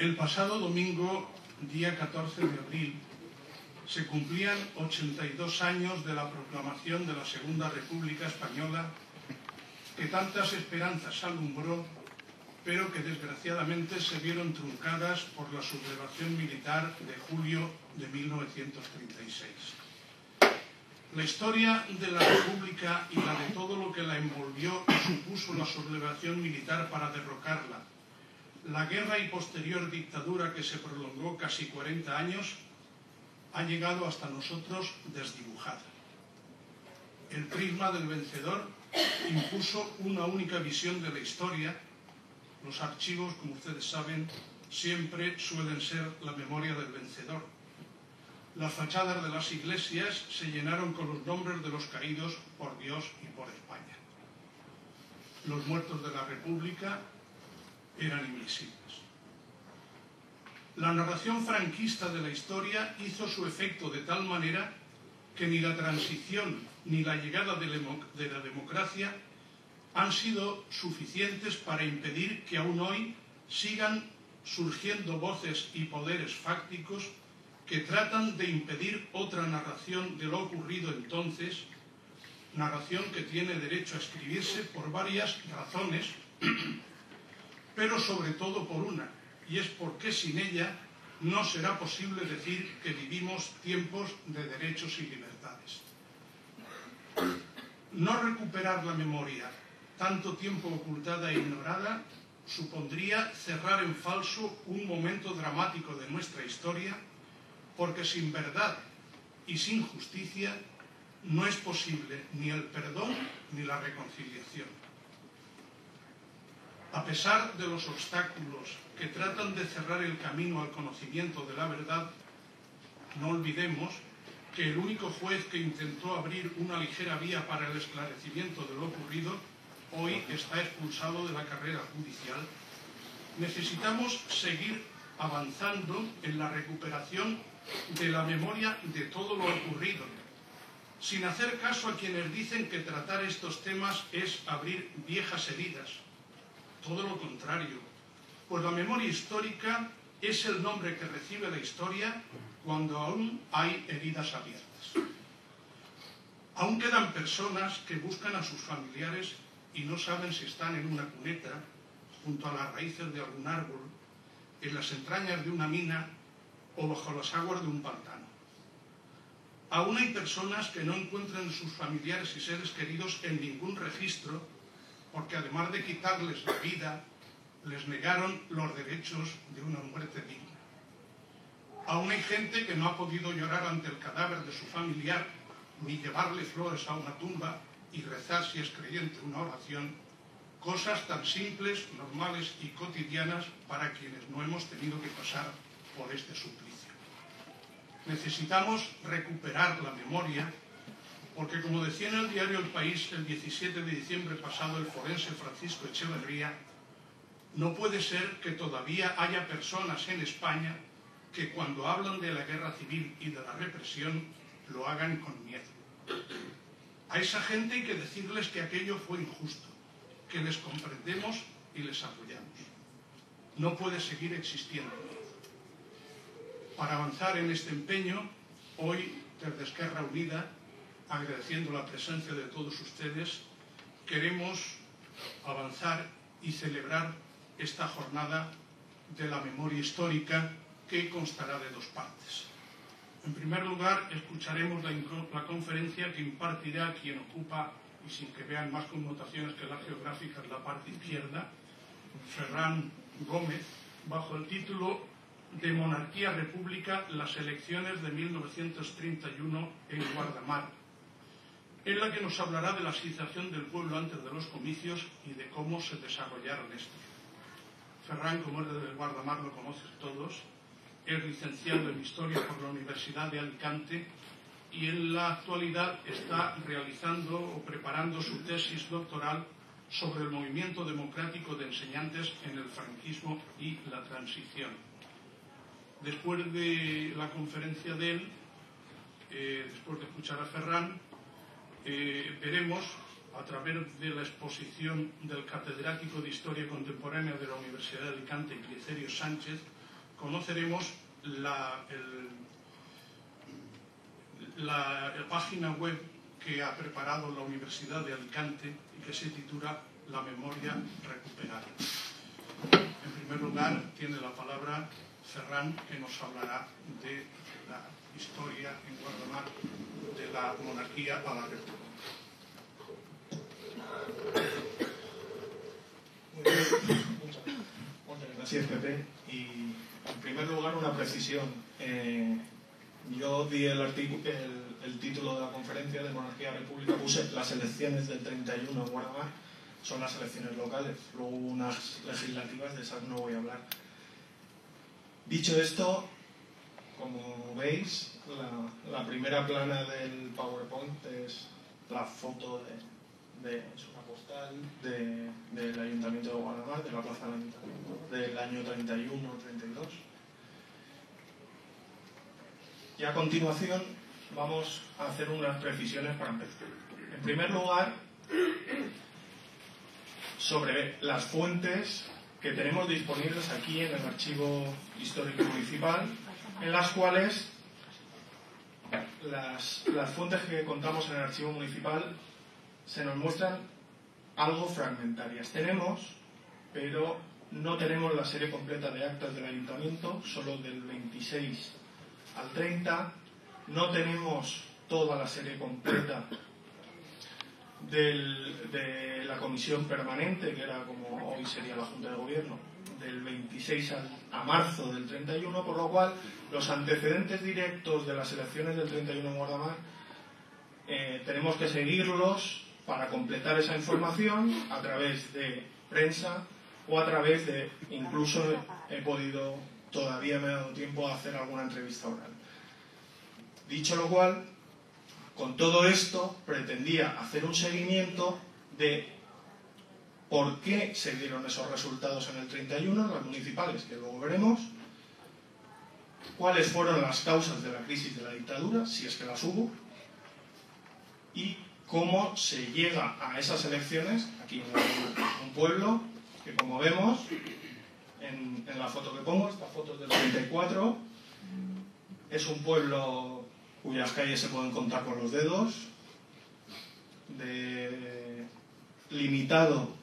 El pasado domingo, día 14 de abril, se cumplían 82 años de la proclamación de la Segunda República Española, que tantas esperanzas alumbró, pero que desgraciadamente se vieron truncadas por la sublevación militar de julio de 1936. La historia de la República y la de todo lo que la envolvió y supuso la sublevación militar para derrocarla, la guerra y posterior dictadura que se prolongó casi 40 años, ha llegado hasta nosotros desdibujada. El prisma del vencedor impuso una única visión de la historia. Los archivos, como ustedes saben, siempre suelen ser la memoria del vencedor. Las fachadas de las iglesias se llenaron con los nombres de los caídos por Dios y por España. Los muertos de la República eran invisibles. La narración franquista de la historia hizo su efecto de tal manera que ni la transición ni la llegada de la democracia han sido suficientes para impedir que aún hoy sigan surgiendo voces y poderes fácticos que tratan de impedir otra narración de lo ocurrido entonces, narración que tiene derecho a escribirse por varias razones, pero sobre todo por una, y es porque sin ella no será posible decir que vivimos tiempos de derechos y libertades. No recuperar la memoria, tanto tiempo ocultada e ignorada, supondría cerrar en falso un momento dramático de nuestra historia, porque sin verdad y sin justicia no es posible ni el perdón ni la reconciliación. A pesar de los obstáculos que tratan de cerrar el camino al conocimiento de la verdad, no olvidemos que el único juez que intentó abrir una ligera vía para el esclarecimiento de lo ocurrido, hoy está expulsado de la carrera judicial. Necesitamos seguir avanzando en la recuperación de la memoria de todo lo ocurrido, sin hacer caso a quienes dicen que tratar estos temas es abrir viejas heridas. Todo lo contrario, pues la memoria histórica es el nombre que recibe la historia cuando aún hay heridas abiertas. Aún quedan personas que buscan a sus familiares y no saben si están en una cuneta, junto a las raíces de algún árbol, en las entrañas de una mina o bajo las aguas de un pantano. Aún hay personas que no encuentran sus familiares y seres queridos en ningún registro, porque además de quitarles la vida, les negaron los derechos de una muerte digna. Aún hay gente que no ha podido llorar ante el cadáver de su familiar, ni llevarle flores a una tumba y rezar, si es creyente, una oración, cosas tan simples, normales y cotidianas para quienes no hemos tenido que pasar por este suplicio. Necesitamos recuperar la memoria, porque como decía en el diario El País el 17 de diciembre pasado el forense Francisco Echeverría, no puede ser que todavía haya personas en España que cuando hablan de la guerra civil y de la represión lo hagan con miedo. A esa gente hay que decirles que aquello fue injusto, que les comprendemos y les apoyamos. No puede seguir existiendo. Para avanzar en este empeño, hoy, desde Esquerra Unida, agradeciendo la presencia de todos ustedes, queremos avanzar y celebrar esta jornada de la memoria histórica que constará de dos partes. En primer lugar, escucharemos la conferencia que impartirá quien ocupa, y sin que vean más connotaciones que la geográfica, en la parte izquierda, Ferran Gómez, bajo el título de Monarquía-República, las elecciones de 1931 en Guardamar, en la que nos hablará de la situación del pueblo antes de los comicios y de cómo se desarrollaron estos. Ferran, como es de Guardamar, lo conocen todos, es licenciado en Historia por la Universidad de Alicante y en la actualidad está realizando o preparando su tesis doctoral sobre el movimiento democrático de enseñantes en el franquismo y la transición. Después de la conferencia de él, después de escuchar a Ferran, veremos, a través de la exposición del catedrático de Historia Contemporánea de la Universidad de Alicante, Clicerio Sánchez, conoceremos la página web que ha preparado la Universidad de Alicante y que se titula La memoria recuperada. En primer lugar, tiene la palabra Ferran, que nos hablará de la historia en Guardamar de la monarquía a la república. Muchas gracias, Pepe. Y en primer lugar, una precisión. Yo di el título de la conferencia de Monarquía República, puse las elecciones del 31 en Guardamar, son las elecciones locales, luego unas legislativas, de esas no voy a hablar. Dicho esto, como veis, la primera plana del PowerPoint es la foto es una postal del Ayuntamiento de Guardamar, de la Plaza del Ayuntamiento, del año 31-32. Y a continuación vamos a hacer unas precisiones para empezar. En primer lugar, sobre las fuentes que tenemos disponibles aquí en el Archivo Histórico Municipal, en las cuales las fuentes que contamos en el Archivo Municipal se nos muestran algo fragmentarias. Tenemos, pero no tenemos la serie completa de actas del Ayuntamiento, solo del 26 al 30, no tenemos toda la serie completa de la comisión permanente, que era como hoy sería la Junta de Gobierno, del 26 a marzo del 31, por lo cual los antecedentes directos de las elecciones del 31 en Guardamar tenemos que seguirlos para completar esa información a través de prensa o a través de, incluso todavía me ha dado tiempo a hacer alguna entrevista oral. Dicho lo cual, con todo esto pretendía hacer un seguimiento de por qué se dieron esos resultados en el 31, en las municipales, que luego veremos, cuáles fueron las causas de la crisis de la dictadura, si es que las hubo, y cómo se llega a esas elecciones, aquí en un pueblo que, como vemos en la foto que pongo, esta foto es del 34, es un pueblo cuyas calles se pueden contar con los dedos, limitado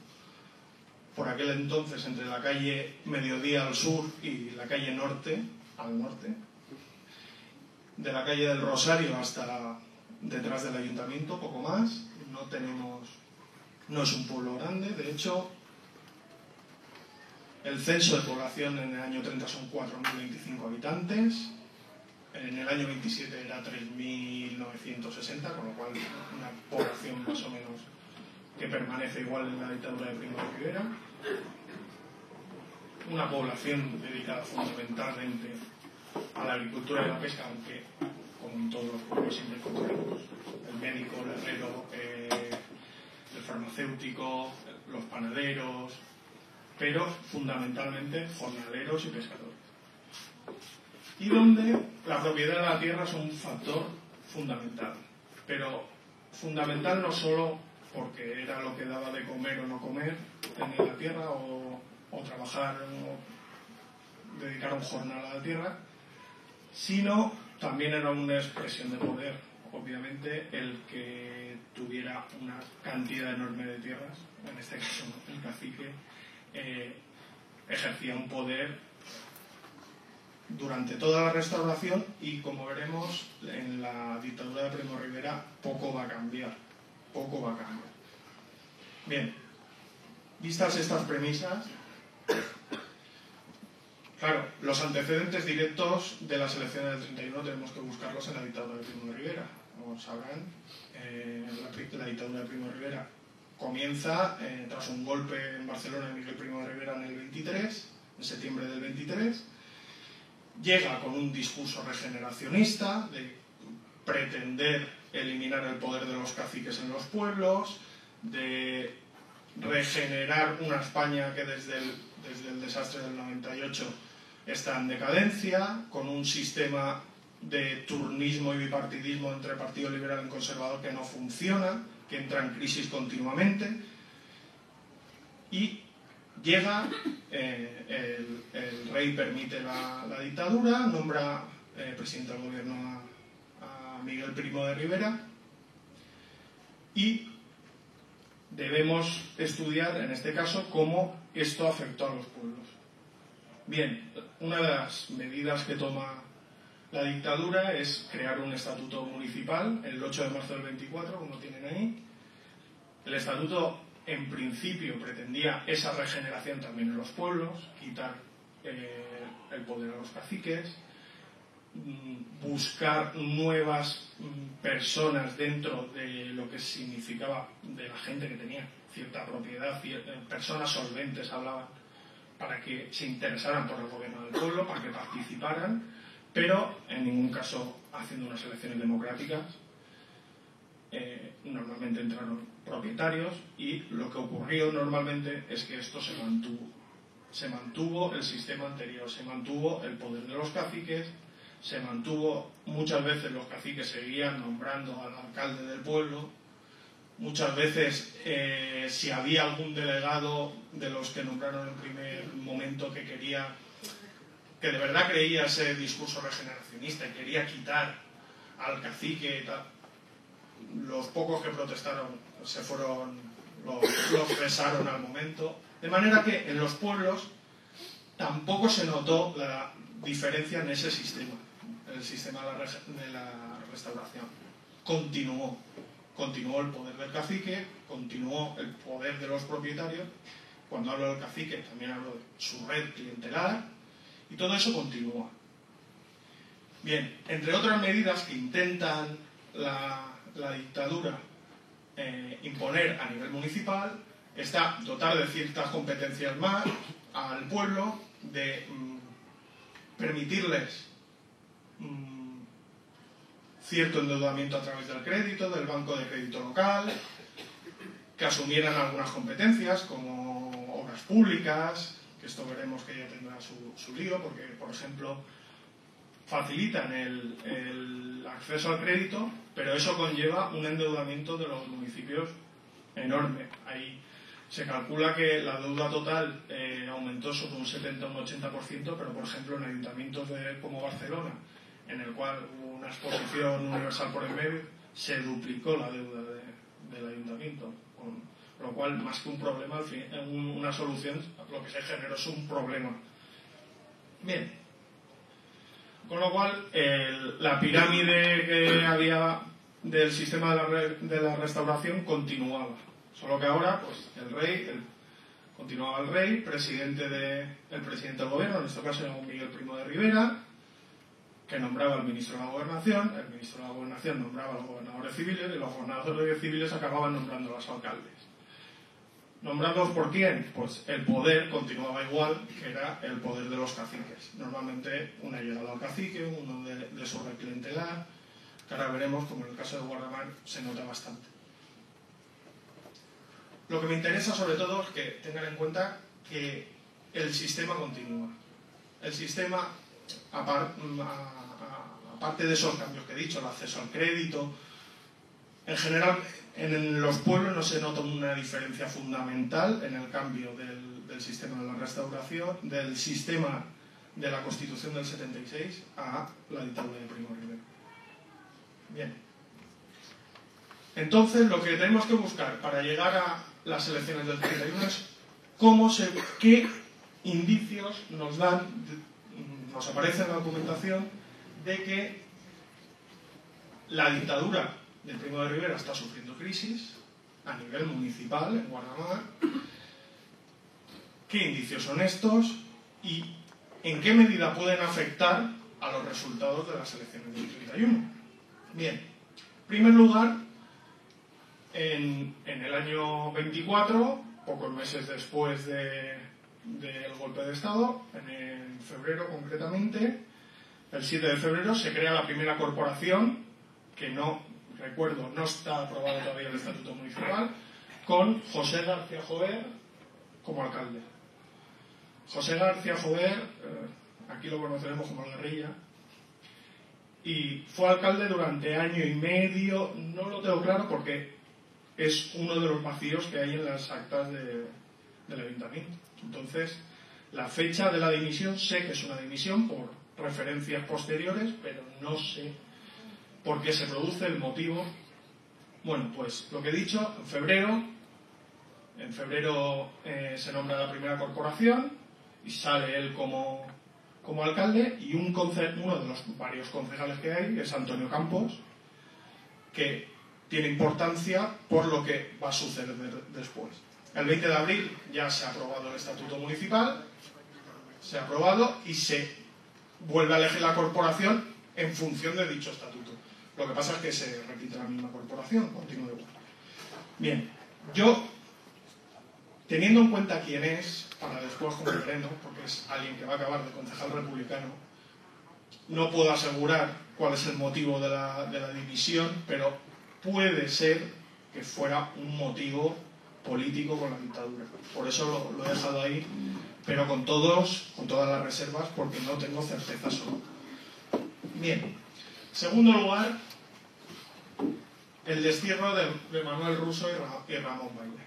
por aquel entonces entre la calle Mediodía al sur y la calle Norte al norte, de la calle del Rosario hasta detrás del ayuntamiento, poco más. No es un pueblo grande, de hecho el censo de población en el año 30 son 4.025 habitantes, en el año 27 era 3.960, con lo cual una población más o menos que permanece igual en la dictadura de Primo de Rivera. Una población dedicada fundamentalmente a la agricultura y la pesca, aunque como en todos los pueblos siempre encontramos el médico, el herrero, el farmacéutico, los panaderos, pero fundamentalmente jornaleros y pescadores. Y donde la propiedad de la tierra es un factor fundamental, pero fundamental no solo porque era lo que daba de comer o no comer, tener la tierra o trabajar o dedicar un jornal a la tierra, sino también era una expresión de poder. Obviamente el que tuviera una cantidad enorme de tierras, en este caso el cacique, ejercía un poder durante toda la restauración y, como veremos, en la dictadura de Primo de Rivera poco va a cambiar. Bien, vistas estas premisas, claro, los antecedentes directos de las elecciones del 31 tenemos que buscarlos en la dictadura de Primo de Rivera. Como sabrán, la dictadura de Primo de Rivera comienza tras un golpe en Barcelona de Miguel Primo de Rivera en el 23, en septiembre del 23. Llega con un discurso regeneracionista de pretender eliminar el poder de los caciques en los pueblos, de regenerar una España que desde el desastre del 98 está en decadencia, con un sistema de turnismo y bipartidismo entre Partido Liberal y Conservador que no funciona, que entra en crisis continuamente, y Llega, el rey permite la dictadura, nombra presidente del gobierno a Miguel Primo de Rivera, y debemos estudiar en este caso cómo esto afectó a los pueblos. Bien, una de las medidas que toma la dictadura es crear un estatuto municipal el 8 de marzo del 24, como tienen ahí. El estatuto en principio pretendía esa regeneración también en los pueblos, quitar el poder a los caciques, buscar nuevas personas dentro de lo que significaba de la gente que tenía cierta propiedad, personas solventes hablaban, para que se interesaran por el gobierno del pueblo, para que participaran, pero en ningún caso haciendo unas elecciones democráticas. Normalmente entraron propietarios y lo que ocurrió normalmente es que esto se mantuvo. Se mantuvo el sistema anterior, se mantuvo el poder de los caciques, se mantuvo, muchas veces los caciques seguían nombrando al alcalde del pueblo, muchas veces si había algún delegado de los que nombraron en primer momento que de verdad creía ese discurso regeneracionista y quería quitar al cacique y tal, los pocos que protestaron los cesaron al momento, de manera que en los pueblos tampoco se notó la diferencia en ese sistema, el sistema de la restauración. Continuó el poder del cacique, continuó el poder de los propietarios. Cuando hablo del cacique también hablo de su red clientelar, y todo eso continúa. Bien, entre otras medidas que intentan la dictadura imponer a nivel municipal está dotar de ciertas competencias más al pueblo, de permitirles cierto endeudamiento a través del crédito, del banco de crédito local, que asumieran algunas competencias como obras públicas, que esto veremos que ya tendrá su lío, porque por ejemplo facilitan el acceso al crédito, pero eso conlleva un endeudamiento de los municipios enorme. Ahí se calcula que la deuda total aumentó sobre un 70 o un 80%, pero por ejemplo en ayuntamientos como Barcelona, en el cual hubo una exposición universal por el medio, se duplicó la deuda del ayuntamiento, con lo cual más que un problema, una solución, lo que se generó es un problema. Bien. Con lo cual, la pirámide que había del sistema de la restauración continuaba. Solo que ahora, pues, continuaba el rey, el presidente del gobierno, en este caso era Miguel Primo de Rivera, que nombraba al ministro de la Gobernación, el ministro de la Gobernación nombraba a los gobernadores civiles, y los gobernadores civiles acababan nombrando a los alcaldes. ¿Nombrados por quién? Pues el poder continuaba igual, que era el poder de los caciques. Normalmente una llegada al cacique, uno de su red clientelar, que ahora veremos, como en el caso de Guardamar, se nota bastante. Lo que me interesa sobre todo es que tengan en cuenta que el sistema continúa. El sistema, aparte de esos cambios que he dicho, el acceso al crédito, en general en los pueblos no se nota una diferencia fundamental en el cambio del sistema de la restauración, del sistema de la Constitución del 76 a la dictadura de Primo de Rivera. Bien. Entonces, lo que tenemos que buscar para llegar a las elecciones del 31 es qué indicios nos aparece en la documentación de que la dictadura de Primo de Rivera está sufriendo crisis a nivel municipal en Guardamar. ¿Qué indicios son estos? ¿Y en qué medida pueden afectar a los resultados de las elecciones del 31? Bien, en primer lugar, en el año 24, pocos meses después del golpe de Estado, en febrero concretamente, el 7 de febrero se crea la primera corporación, que no está aprobado todavía el estatuto municipal, con José García Jover como alcalde. José García Jover, aquí lo conoceremos como la Guerrilla, y fue alcalde durante año y medio, no lo tengo claro porque es uno de los vacíos que hay en las actas del ayuntamiento. Entonces, la fecha de la dimisión, sé que es una dimisión por referencias posteriores, pero no sé por qué se produce, el motivo. Bueno, pues lo que he dicho, en febrero se nombra la primera corporación y sale él como alcalde, y uno de los varios concejales que hay es Antonio Campos, que tiene importancia por lo que va a suceder después. El 20 de abril ya se ha aprobado el estatuto municipal, se ha aprobado y se vuelve a elegir la corporación en función de dicho estatuto. Lo que pasa es que se repite la misma corporación, continúa igual. Bien, yo, teniendo en cuenta quién es, para después como referendo, porque es alguien que va a acabar de concejal republicano, no puedo asegurar cuál es el motivo de la dimisión, pero puede ser que fuera un motivo político con la dictadura. Por eso lo he dejado ahí, pero con todas las reservas, porque no tengo certeza sobre. Bien, segundo lugar, el destierro de Manuel Russo y Ramón Baile.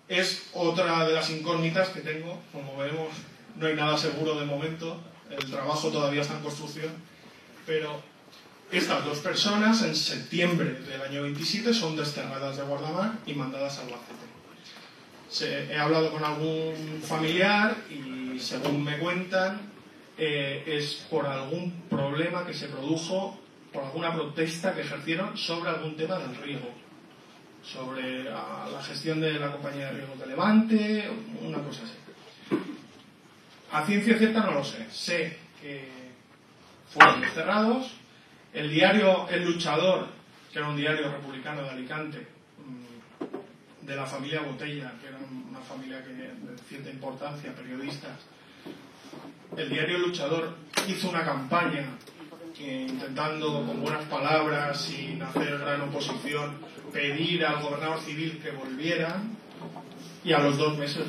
Es otra de las incógnitas que tengo. Como vemos, no hay nada seguro de momento, el trabajo todavía está en construcción, pero estas dos personas en septiembre del año 27 son desterradas de Guardamar y mandadas a Albacete. He hablado con algún familiar y según me cuentan es por algún problema que se produjo, por alguna protesta que ejercieron sobre algún tema del riego, sobre la gestión de la compañía de riego de Levante, una cosa así. A ciencia cierta no lo sé. Sé que fueron desterrados. El diario El Luchador, que era un diario republicano de Alicante, de la familia Botella, que era una familia de cierta importancia, periodistas, el diario El Luchador hizo una campaña intentando, con buenas palabras, sin hacer gran oposición, pedir al gobernador civil que volvieran, y a los 2 meses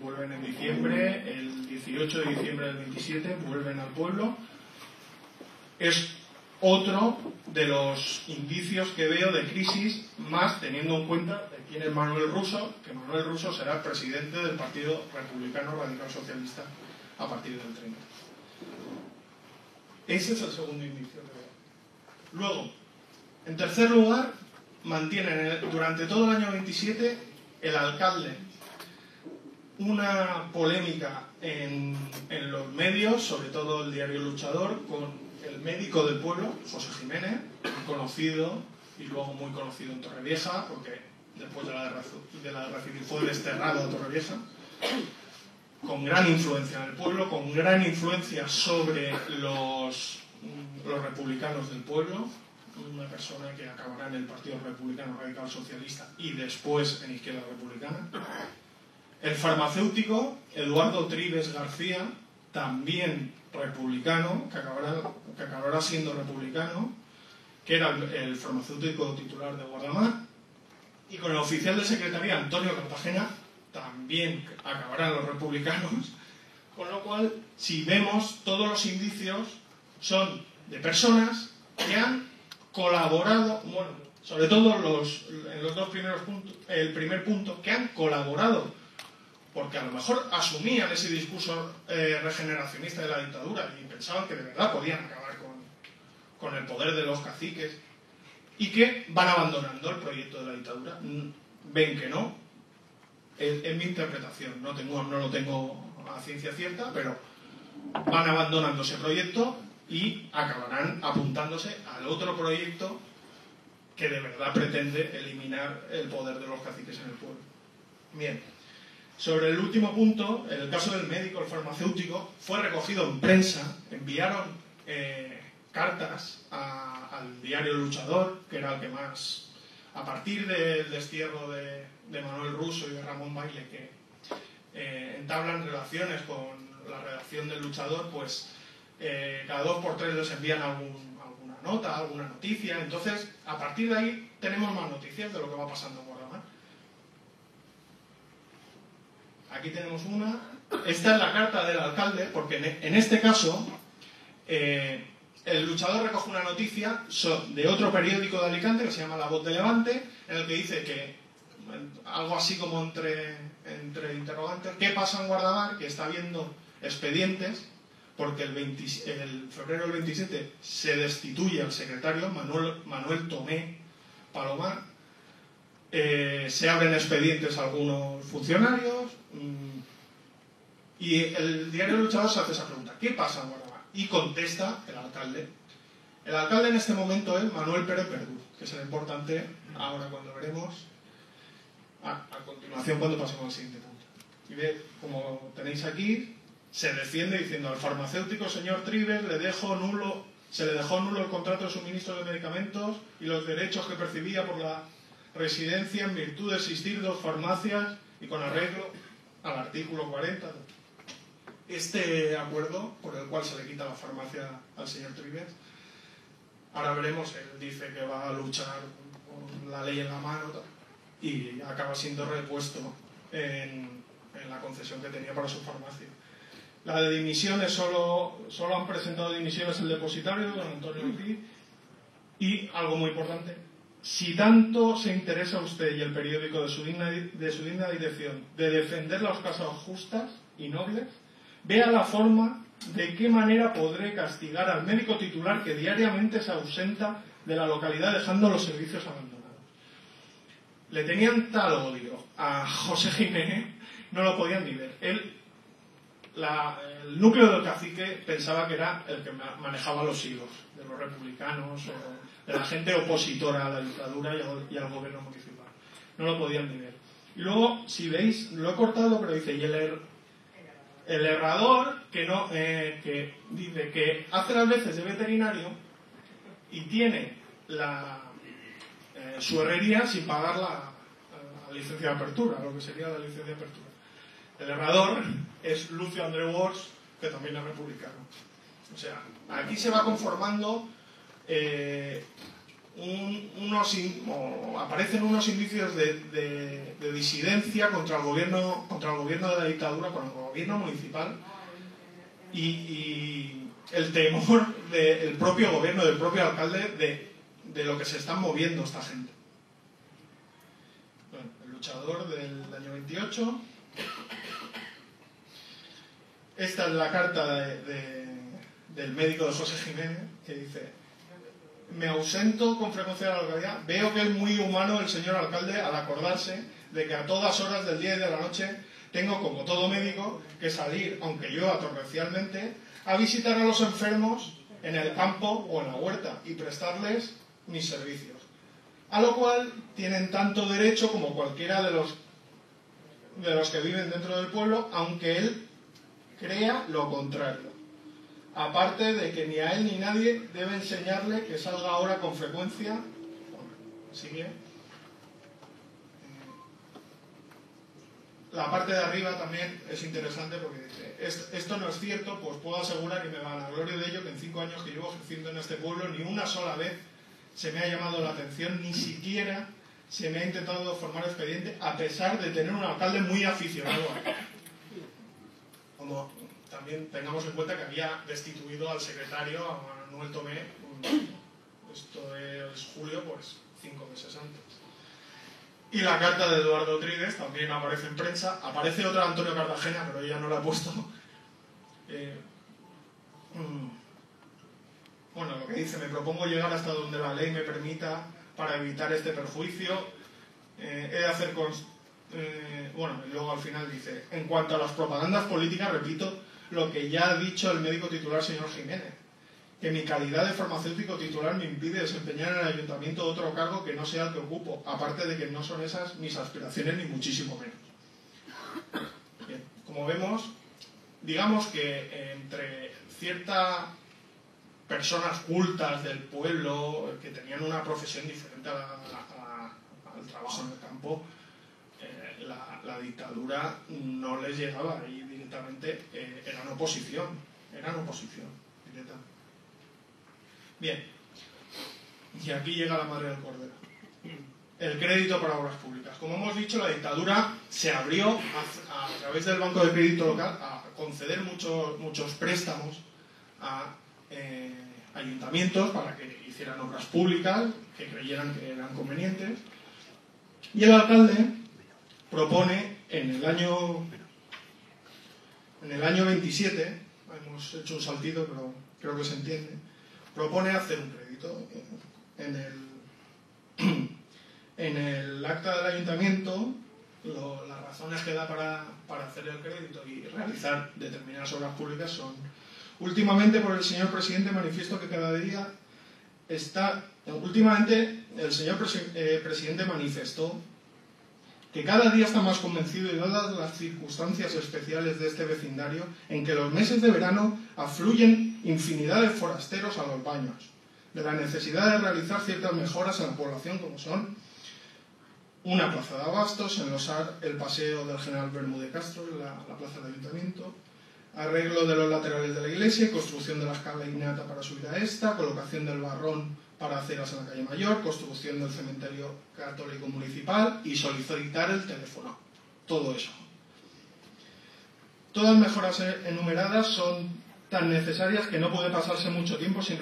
vuelven en diciembre, el 18 de diciembre del 27 vuelven al pueblo. Es otro de los indicios que veo de crisis, más teniendo en cuenta de quién es Manuel Russo, que Manuel Russo será presidente del Partido Republicano Radical Socialista a partir del 30. Ese es el segundo indicio que veo. Luego, en tercer lugar, mantienen durante todo el año 27 el alcalde una polémica en los medios, sobre todo el diario Luchador, con el médico del pueblo, José Jiménez, conocido y luego muy conocido en Torrevieja, porque después de la guerra civil fue desterrado a Torrevieja, con gran influencia en el pueblo, con gran influencia sobre los republicanos del pueblo, una persona que acabará en el Partido Republicano Radical Socialista y después en Izquierda Republicana. El farmacéutico Eduardo Trives García, también republicano, que acabará siendo republicano, que era el farmacéutico titular de Guardamar, y con el oficial de secretaría Antonio Cartagena, también acabarán los republicanos, con lo cual, si vemos, todos los indicios son de personas que han colaborado, bueno, sobre todo en los dos primeros puntos, el primer punto, que han colaborado, porque a lo mejor asumían ese discurso regeneracionista de la dictadura y pensaban que de verdad podían acabar con el poder de los caciques, y que van abandonando el proyecto de la dictadura. Ven que no. Es mi interpretación, no lo tengo a ciencia cierta, pero van abandonando ese proyecto y acabarán apuntándose al otro proyecto que de verdad pretende eliminar el poder de los caciques en el pueblo. Bien, sobre el último punto, en el caso del médico, el farmacéutico, fue recogido en prensa, enviaron cartas al diario Luchador, que era el que más, a partir del destierro de Manuel Russo y de Ramón Baile, que entablan relaciones con la redacción del Luchador, pues cada 2 por 3 les envían alguna nota, alguna noticia. Entonces, a partir de ahí tenemos más noticias de lo que va pasando en Guardamar. Aquí tenemos una. Esta es la carta del alcalde, porque en este caso el Luchador recoge una noticia de otro periódico de Alicante que se llama La Voz de Levante, en el que dice que algo así como entre interrogantes. ¿Qué pasa en Guardamar? Que está habiendo expedientes, porque el febrero del 27 se destituye al secretario, Manuel Tomé Palomar, se abren expedientes a algunos funcionarios, y el diario Luchador se hace esa pregunta: ¿qué pasa en Guardamar? Y contesta el alcalde. El alcalde en este momento es Manuel Pérez Verdú, que será importante ahora cuando veremos, a continuación cuando pasemos al siguiente punto. Y ve, como tenéis aquí, se defiende diciendo: al farmacéutico señor Trives se le dejó nulo el contrato de suministro de medicamentos y los derechos que percibía por la residencia en virtud de existir 2 farmacias y con arreglo al artículo 40. Este acuerdo, por el cual se le quita la farmacia al señor Trives, ahora veremos, él dice que va a luchar con la ley en la mano y acaba siendo repuesto en la concesión que tenía para su farmacia. La de dimisiones, solo han presentado dimisiones el depositario, don Antonio Ortiz, y algo muy importante: si tanto se interesa usted y el periódico de su digna dirección de defender las causas justas y nobles, vea la forma de qué manera podré castigar al médico titular que diariamente se ausenta de la localidad dejando los servicios abandonados. Le tenían tal odio a José Jiménez, no lo podían ni ver. El núcleo del cacique pensaba que era el que manejaba los hilos de los republicanos o de la gente opositora a la dictadura y al gobierno municipal. No lo podían ni ver. Y luego, si veis, lo he cortado, pero dice: y el herrador que dice que hace las veces de veterinario y tiene su herrería sin pagar la licencia de apertura, lo que sería la licencia de apertura. El herrador es Lucio André Wors, que también es republicano. O sea, aquí se va conformando aparecen unos indicios de disidencia contra el gobierno de la dictadura, con el gobierno municipal, y el temor del propio gobierno, del propio alcalde, de lo que se están moviendo esta gente. Bueno, el luchador del año 28. Esta es la carta del médico de José Jiménez, que dice: me ausento con frecuencia de la localidad. Veo que es muy humano el señor alcalde al acordarse de que a todas horas del día y de la noche tengo, como todo médico, que salir, aunque llueva torrencialmente, a visitar a los enfermos en el campo o en la huerta y prestarles mis servicios. A lo cual tienen tanto derecho como cualquiera de los que viven dentro del pueblo, aunque él crea lo contrario. Aparte de que ni a él ni nadie debe enseñarle que salga ahora con frecuencia. Sigue. La parte de arriba también es interesante porque dice: esto no es cierto, pues puedo asegurar, y me vanaglorio de ello, que en 5 años que llevo ejerciendo en este pueblo ni una sola vez se me ha llamado la atención, ni siquiera se me ha intentado formar expediente, a pesar de tener un alcalde muy aficionado a él. Como también tengamos en cuenta que había destituido al secretario, a Manuel Tomé, esto es julio, pues 5 meses antes. Y la carta de Eduardo Trives también aparece en prensa. Aparece otra de Antonio Cartagena, pero ella no la ha puesto. Bueno, lo que dice: me propongo llegar hasta donde la ley me permita para evitar este perjuicio. He de hacer bueno, y luego al final dice: en cuanto a las propagandas políticas, repito lo que ya ha dicho el médico titular señor Jiménez, que mi calidad de farmacéutico titular me impide desempeñar en el ayuntamiento otro cargo que no sea el que ocupo, aparte de que no son esas mis aspiraciones, ni muchísimo menos. Bien, como vemos, digamos que entre ciertas personas cultas del pueblo que tenían una profesión diferente al trabajo en el campo, la dictadura no les llegaba, y directamente eran oposición directamente. Bien, y aquí llega la madre del cordero: el crédito para obras públicas. Como hemos dicho, la dictadura se abrió a través del Banco de Crédito Local a conceder muchos préstamos a ayuntamientos para que hicieran obras públicas que creyeran que eran convenientes. Y el alcalde propone en el año 27, hemos hecho un saltito, pero creo que se entiende, propone hacer un crédito. En el acta del ayuntamiento, las razones que da para hacer el crédito y realizar determinadas obras públicas son: últimamente, por el señor presidente, manifiesto que cada día últimamente el señor presidente manifestó que cada día está más convencido, y dadas las circunstancias especiales de este vecindario, en que los meses de verano afluyen infinidad de forasteros a los baños, de la necesidad de realizar ciertas mejoras en la población, como son una plaza de abastos, enlosar el paseo del General Bermúdez Castro, la plaza del ayuntamiento, arreglo de los laterales de la iglesia, construcción de la escalinata para subir a esta, colocación del barrón para aceras en la calle Mayor, construcción del cementerio católico municipal y solicitar el teléfono. Todo eso. Todas mejoras enumeradas son tan necesarias que no puede pasarse mucho tiempo sin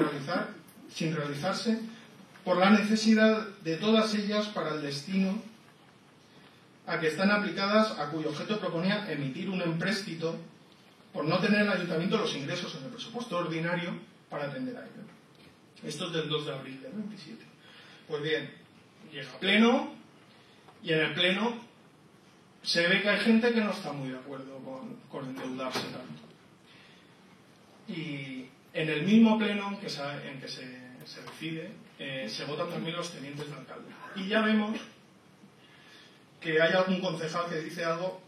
realizarse, por la necesidad de todas ellas para el destino a que están aplicadas, a cuyo objeto proponía emitir un empréstito por no tener el ayuntamiento los ingresos en el presupuesto ordinario para atender a ello. Esto es del 2 de abril del 27. Pues bien, llega a pleno, y en el pleno se ve que hay gente que no está muy de acuerdo con endeudarse tanto. Y en el mismo pleno en que se decide, se votan también los tenientes de alcalde. Y ya vemos que hay algún concejal que dice algo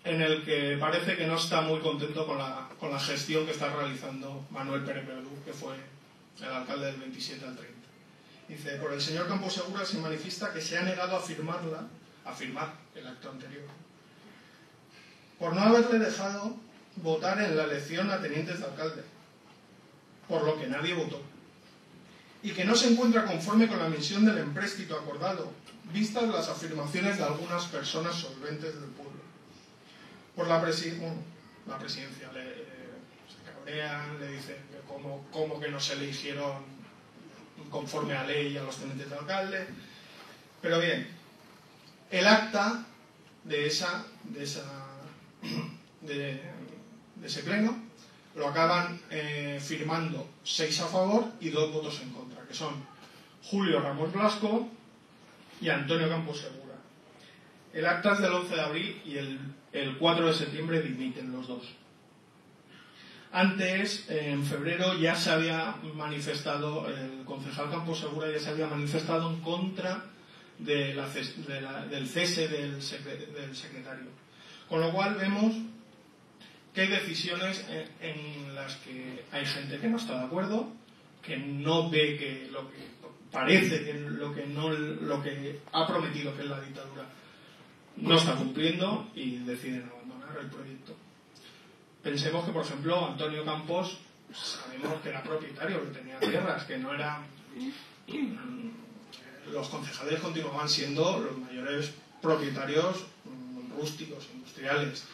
en el que parece que no está muy contento con la gestión que está realizando Manuel Pérez Verdú, que fue el alcalde del 27 al 30. Dice: por el señor Camposegura se manifiesta que se ha negado a firmar el acto anterior, por no haberle dejado votar en la elección a tenientes de alcalde, por lo que nadie votó, y que no se encuentra conforme con la emisión del empréstito acordado, vistas las afirmaciones de algunas personas solventes del pueblo. Por la presidencia se cabrean, le dicen que cómo que no se le hicieron conforme a ley a los tenientes de alcalde. Pero bien, el acta de ese pleno lo acaban firmando 6 a favor y 2 votos en contra, que son Julio Ramos Blasco y Antonio Camposegura. El acta es del 11 de abril y el 4 de septiembre dimiten los dos. Antes, en febrero, ya se había manifestado, el concejal Camposegura ya se había manifestado en contra del cese del secretario. Con lo cual vemos que hay decisiones en las que hay gente que no está de acuerdo, que no ve que lo que parece que lo que ha prometido, que es la dictadura, no está cumpliendo, y deciden abandonar el proyecto. Pensemos que, por ejemplo, Antonio Campos, sabemos que era propietario, que tenía tierras, que no era... Los concejales continuaban siendo los mayores propietarios rústicos, industriales,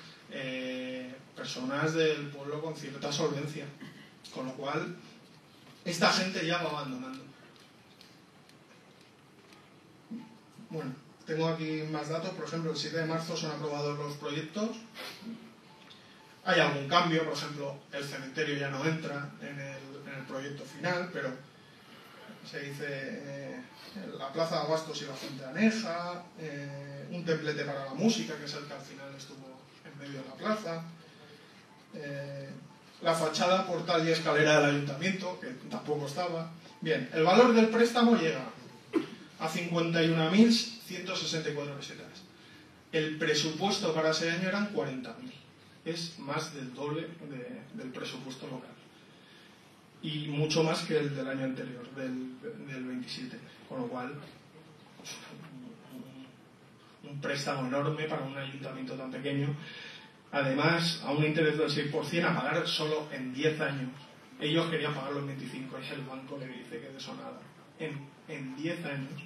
personas del pueblo con cierta solvencia, con lo cual esta gente ya va abandonando. Bueno, tengo aquí más datos. Por ejemplo, el 7 de marzo son aprobados los proyectos. Hay algún cambio, por ejemplo, el cementerio ya no entra en el proyecto final, pero se dice la plaza de abastos y la fuente aneja, un templete para la música, que es el que al final estuvo en medio de la plaza, la fachada, portal y escalera del ayuntamiento, que tampoco estaba. Bien, el valor del préstamo llega a 51.164 pesetas. El presupuesto para ese año eran 40.000. Es más del doble del presupuesto local. Y mucho más que el del año anterior, del 27. Con lo cual, un préstamo enorme para un ayuntamiento tan pequeño. Además, a un interés del 6%, a pagar solo en 10 años. Ellos querían pagarlo en 25 y el banco le dice que de eso nada. En 10 años.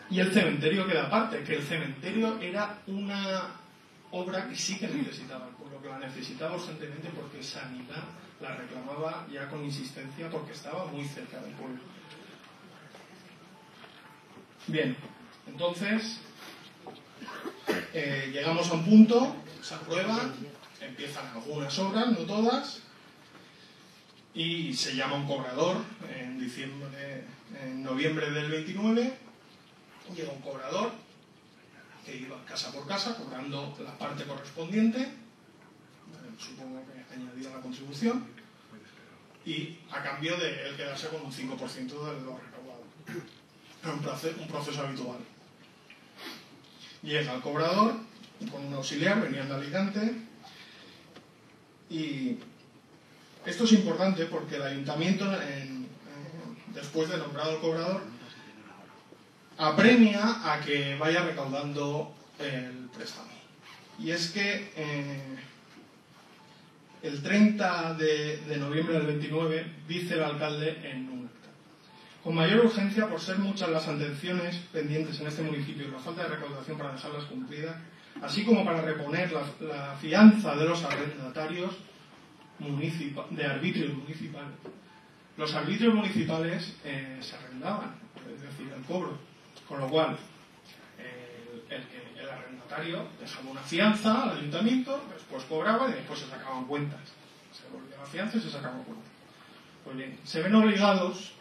Y el cementerio queda aparte, que el cementerio era una obra que sí que necesitaba el pueblo, que la necesitaba urgentemente porque Sanidad la reclamaba ya con insistencia porque estaba muy cerca del pueblo. Bien, Entonces, llegamos a un punto, se aprueban, empiezan algunas obras, no todas, y se llama un cobrador en noviembre del 29, llega un cobrador que iba casa por casa cobrando la parte correspondiente, supongo que añadida la contribución, y a cambio de él quedarse con un 5% de lo recaudado. Un proceso habitual. Llega el cobrador con un auxiliar, venían de Alicante, y esto es importante porque el ayuntamiento, después de nombrado el cobrador, apremia a que vaya recaudando el préstamo. Y es que el 30 de noviembre del 29 dice el alcalde en un acta: con mayor urgencia, por ser muchas las atenciones pendientes en este municipio y la falta de recaudación para dejarlas cumplidas, así como para reponer la fianza de los arrendatarios de arbitrios municipales. Los arbitrios municipales se arrendaban, es decir, el cobro, con lo cual el arrendatario dejaba una fianza al ayuntamiento, después cobraba y después se sacaban cuentas. Se volvía la fianza y se sacaban cuentas. Pues bien, se ven obligados,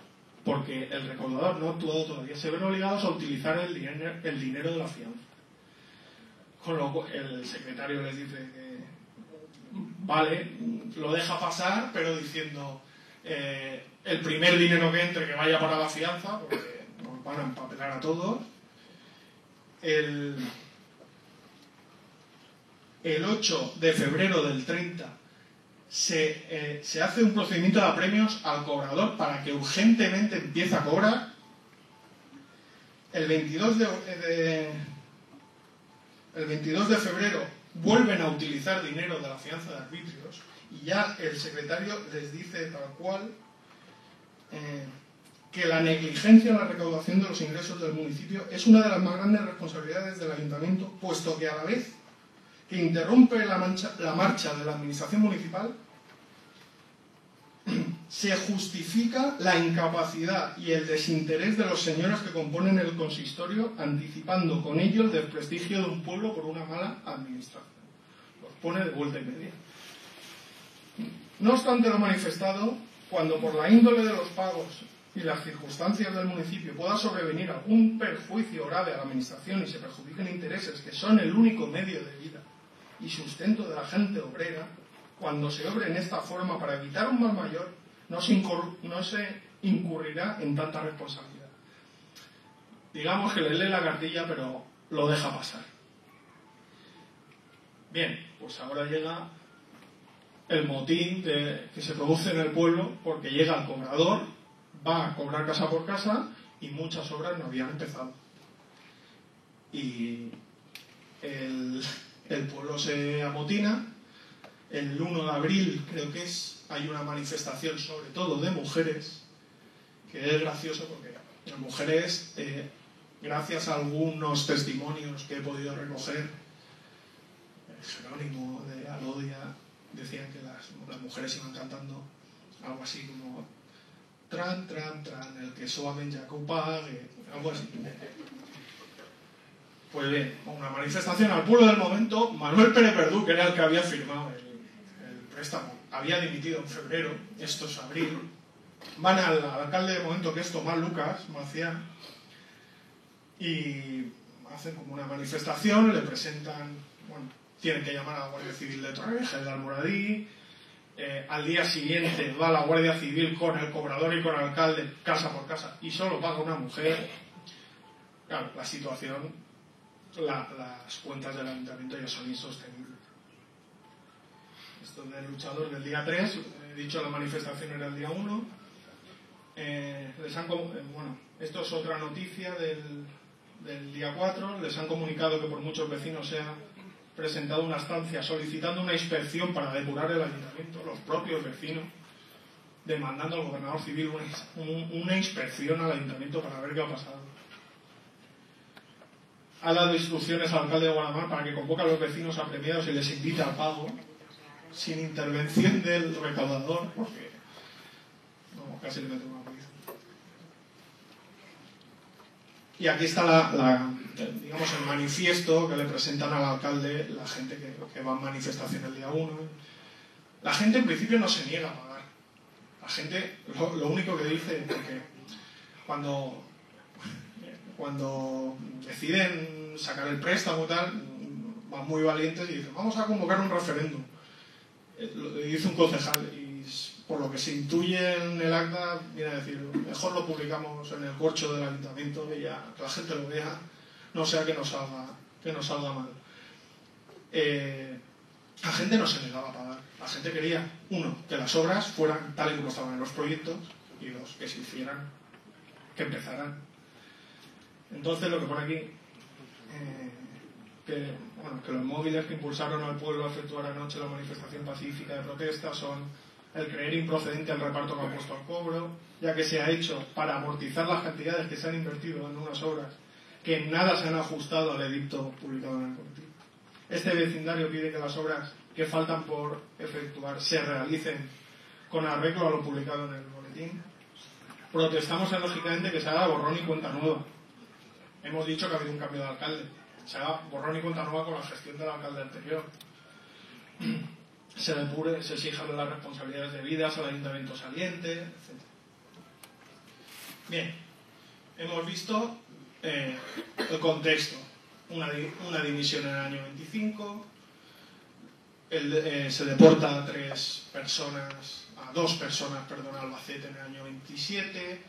porque el recaudador no ha actuado todavía, se ven obligados a utilizar el dinero de la fianza. Con lo cual el secretario les dice que vale, lo deja pasar, pero diciendo el primer dinero que entre que vaya para la fianza, porque nos van a empapelar a todos. El 8 de febrero del 30 se hace un procedimiento de apremios al cobrador para que urgentemente empiece a cobrar. El 22 de febrero vuelven a utilizar dinero de la fianza de arbitrios y ya el secretario les dice tal cual que la negligencia en la recaudación de los ingresos del municipio es una de las más grandes responsabilidades del ayuntamiento, puesto que a la vez que interrumpe la marcha de la administración municipal, se justifica la incapacidad y el desinterés de los señores que componen el consistorio, anticipando con ello el desprestigio de un pueblo por una mala administración. Los pone de vuelta y media. No obstante lo manifestado, cuando por la índole de los pagos y las circunstancias del municipio pueda sobrevenir algún perjuicio grave a la administración y se perjudiquen intereses que son el único medio de vida y sustento de la gente obrera, cuando se obre en esta forma para evitar un mal mayor, no se incurrirá en tanta responsabilidad. Digamos que le lee la cartilla, pero lo deja pasar. Bien, pues ahora llega el motín que se produce en el pueblo, porque llega el cobrador, va a cobrar casa por casa y muchas obras no habían empezado. Y el pueblo se amotina. El 1 de abril, creo que hay una manifestación sobre todo de mujeres, que es gracioso porque las mujeres, gracias a algunos testimonios que he podido recoger, Jerónimo de Alodia, decían que las mujeres iban cantando algo así como tran, tran, tran, el que suavemente ya pague, algo así. Pues bien, una manifestación al pueblo del momento. Manuel Pérez Verdú, que era el que había firmado el préstamo, había dimitido en febrero, esto es abril. Van al alcalde de momento, que es Tomás Lucas Macián, y hacen como una manifestación, le presentan, bueno, tienen que llamar a la Guardia Civil de Torrevieja y de Almoradí. Al día siguiente va la Guardia Civil con el cobrador y con el alcalde casa por casa y solo paga una mujer. Claro, la situación, las cuentas del ayuntamiento ya son insostenibles. Esto del luchador del día 3, he dicho la manifestación era el día 1. Bueno, esto es otra noticia del día 4. Les han comunicado que por muchos vecinos se ha presentado una estancia solicitando una inspección para depurar el ayuntamiento, los propios vecinos, demandando al gobernador civil una inspección al ayuntamiento para ver qué ha pasado. Ha dado instrucciones al alcalde de Guadamar para que convoque a los vecinos apremiados y les invite al pago, sin intervención del recaudador, porque no, casi le meto una paliza. Y aquí está digamos, el manifiesto que le presentan al alcalde la gente que va en manifestación el día 1. La gente en principio no se niega a pagar. La gente lo único que dice es que cuando deciden sacar el préstamo y tal, van muy valientes y dicen, vamos a convocar un referéndum. Dice un concejal, y por lo que se intuye en el acta, viene a decir, mejor lo publicamos en el corcho del ayuntamiento, que ya que la gente lo vea, no sea que nos salga mal. La gente no se negaba a pagar. La gente quería, uno, que las obras fueran tal y como estaban en los proyectos, y dos, que se hicieran, que empezaran. Entonces lo que pone aquí, que los móviles que impulsaron al pueblo a efectuar anoche la manifestación pacífica de protesta son el creer improcedente el reparto que ha puesto al cobro, ya que se ha hecho para amortizar las cantidades que se han invertido en unas obras que en nada se han ajustado al edicto publicado en el boletín. Este vecindario pide que las obras que faltan por efectuar se realicen con arreglo a lo publicado en el boletín. Protestamos enérgicamente que se haga borrón y cuenta nueva. Hemos dicho que ha habido un cambio de alcalde. Se haga borrón y cuenta nueva con la gestión del alcalde anterior. Se depure, se exijan las responsabilidades debidas al ayuntamiento saliente, etc. Bien, hemos visto el contexto. Una dimisión en el año 25, se deporta a dos personas, a Albacete en el año 27,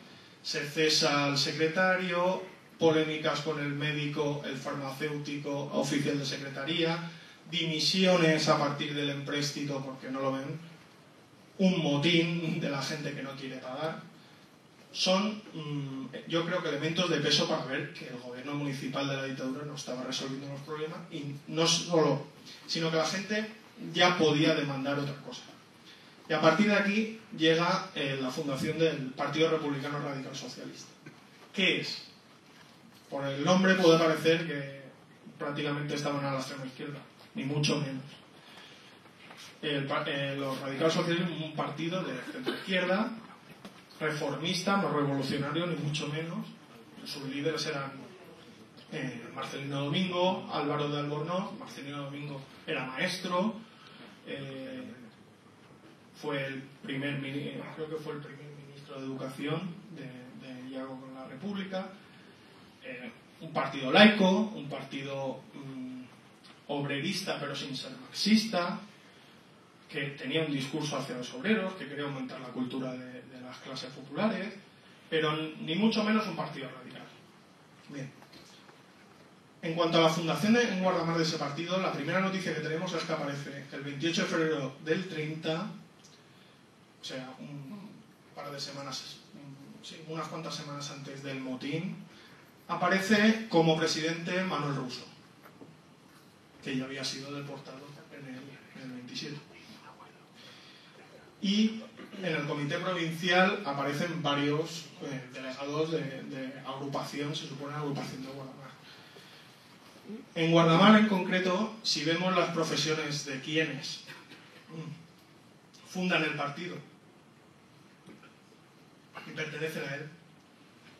se cesa al secretario, polémicas con el médico, el farmacéutico, oficial de secretaría, dimisiones a partir del empréstito porque no lo ven, un motín de la gente que no quiere pagar. Son, yo creo que elementos de peso para ver que el gobierno municipal de la dictadura no estaba resolviendo los problemas y no solo, sino que la gente ya podía demandar otra cosa. Y a partir de aquí llega la fundación del Partido Republicano Radical Socialista. ¿Qué es? Por el nombre puede parecer que prácticamente estaban a la extrema izquierda, ni mucho menos. Los radicales socialistas son un partido de centro izquierda, reformista, no revolucionario, ni mucho menos. Sus líderes eran Marcelino Domingo, Álvaro de Albornoz. Marcelino Domingo era maestro, fue el primer creo que fue el primer ministro de Educación de Iago con la República. Un partido laico, un partido obrerista pero sin ser marxista, que tenía un discurso hacia los obreros, que quería aumentar la cultura de las clases populares, pero ni mucho menos un partido radical. Bien. En cuanto a la fundación en Guardamar de ese partido, la primera noticia que tenemos es que aparece el 28 de febrero del 30, o sea, un par de semanas, unas cuantas semanas antes del motín, aparece como presidente Manuel Russo, que ya había sido deportado en el 27. Y en el comité provincial aparecen varios delegados de agrupación, se supone agrupación de Guardamar. En Guardamar en concreto, si vemos las profesiones de quienes fundan el partido y pertenecen a él,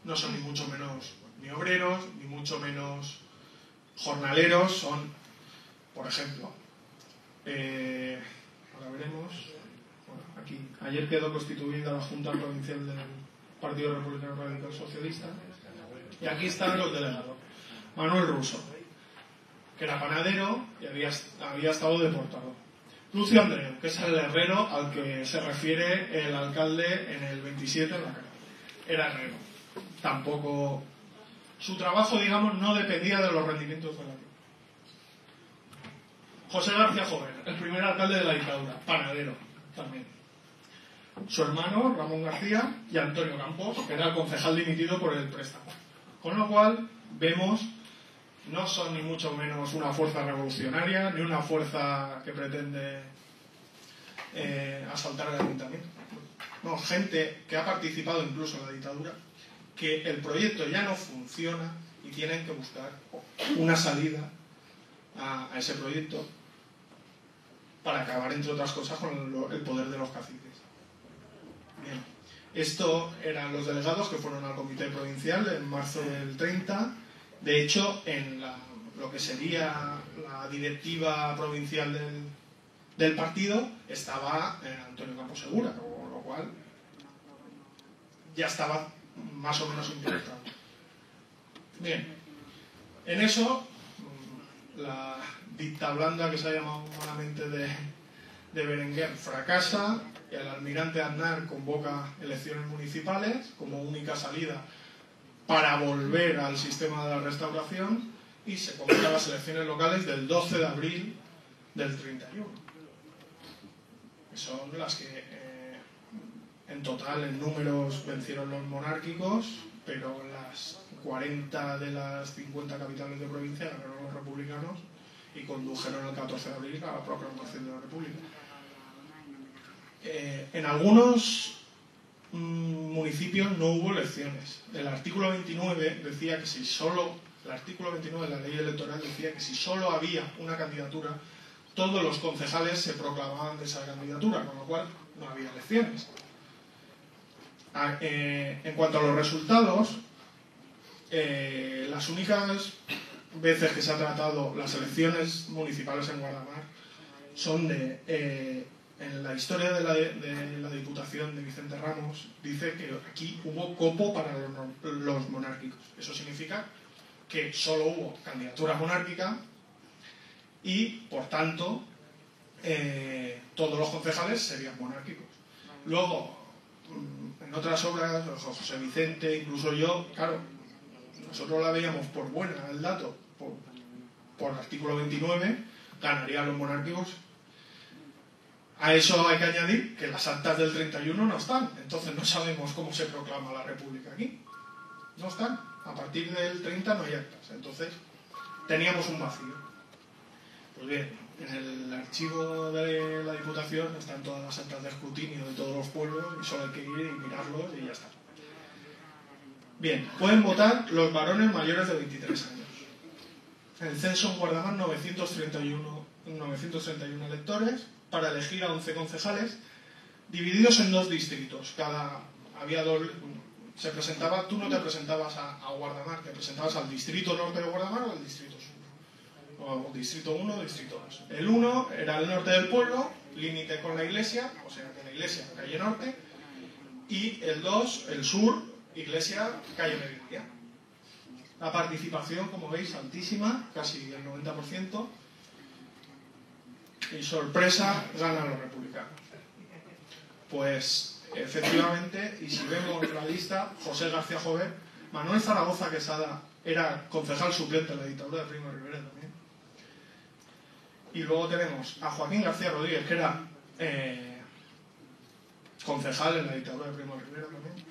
no son ni mucho menos ni obreros, ni mucho menos jornaleros, son, por ejemplo, ahora veremos, bueno, aquí, ayer quedó constituida la Junta Provincial del Partido Republicano Radical Socialista, y aquí están los delegados. Manuel Russo, que era panadero y había estado deportado. Lucio Andreu, que es el herrero al que se refiere el alcalde en el 27 en la cara. Era herrero. Tampoco... Su trabajo, digamos, no dependía de los rendimientos de la vida. José García Jover, el primer alcalde de la dictadura, panadero también. Su hermano, Ramón García, y Antonio Campos, que era el concejal dimitido por el préstamo. Con lo cual, vemos, no son ni mucho menos una fuerza revolucionaria, ni una fuerza que pretende asaltar el ayuntamiento. No, gente que ha participado incluso en la dictadura, que el proyecto ya no funciona y tienen que buscar una salida a ese proyecto para acabar, entre otras cosas, con el poder de los caciques. Bien. Esto eran los delegados que fueron al comité provincial en marzo del 30. De hecho, en lo que sería la directiva provincial del partido estaba Antonio Camposegura, con lo cual ya estaba más o menos implementado. Bien, en eso la dicta blanda, que se ha llamado malamente de Berenguer, fracasa. El almirante Aznar convoca elecciones municipales como única salida para volver al sistema de la restauración, y se convocan las elecciones locales del 12 de abril del 31. Que son las que en total en números vencieron los monárquicos, pero las 40 de las 50 capitales de provincia ganaron los republicanos y condujeron el 14 de abril a la proclamación de la República. En algunos municipios no hubo elecciones. El artículo 29 decía que si solo, el artículo 29 de la ley electoral decía que si solo había una candidatura, todos los concejales se proclamaban de esa candidatura, con lo cual no había elecciones. En cuanto a los resultados, las únicas veces que se ha tratado las elecciones municipales en Guardamar son en la historia de la Diputación de Vicente Ramos, dice que aquí hubo copo para los monárquicos. Eso significa que solo hubo candidatura monárquica y, por tanto, todos los concejales serían monárquicos. Luego, en otras obras, José Vicente, incluso yo, claro, nosotros la veíamos por buena el dato, por artículo 29, ganarían los monárquicos. A eso hay que añadir que las actas del 31 no están, entonces no sabemos cómo se proclama la República aquí. No están, a partir del 30 no hay actas, entonces teníamos un vacío. Pues bien, en el archivo de la Diputación están todas las actas de escrutinio de todos los pueblos y solo hay que ir y mirarlos y ya está. Bien, pueden votar los varones mayores de 23 años. El censo en Guardamar, 931 electores, para elegir a 11 concejales, divididos en 2 distritos. Había 2, se presentaba, tú no te presentabas a Guardamar, te presentabas al distrito norte de Guardamar o al distrito sur. O distrito 1 o distrito 2. El 1 era el norte del pueblo, límite con la iglesia, o sea que la iglesia, calle norte, y el 2, el sur, iglesia, calle Mediodía. La participación, como veis, altísima, casi el 90%. Y sorpresa, ganan los republicanos. Pues efectivamente, y si vemos la lista, José García Jover, Manuel Zaragoza Quesada era concejal suplente en la dictadura de Primo de Rivera también. Y luego tenemos a Joaquín García Rodríguez, que era concejal en la dictadura de Primo de Rivera también.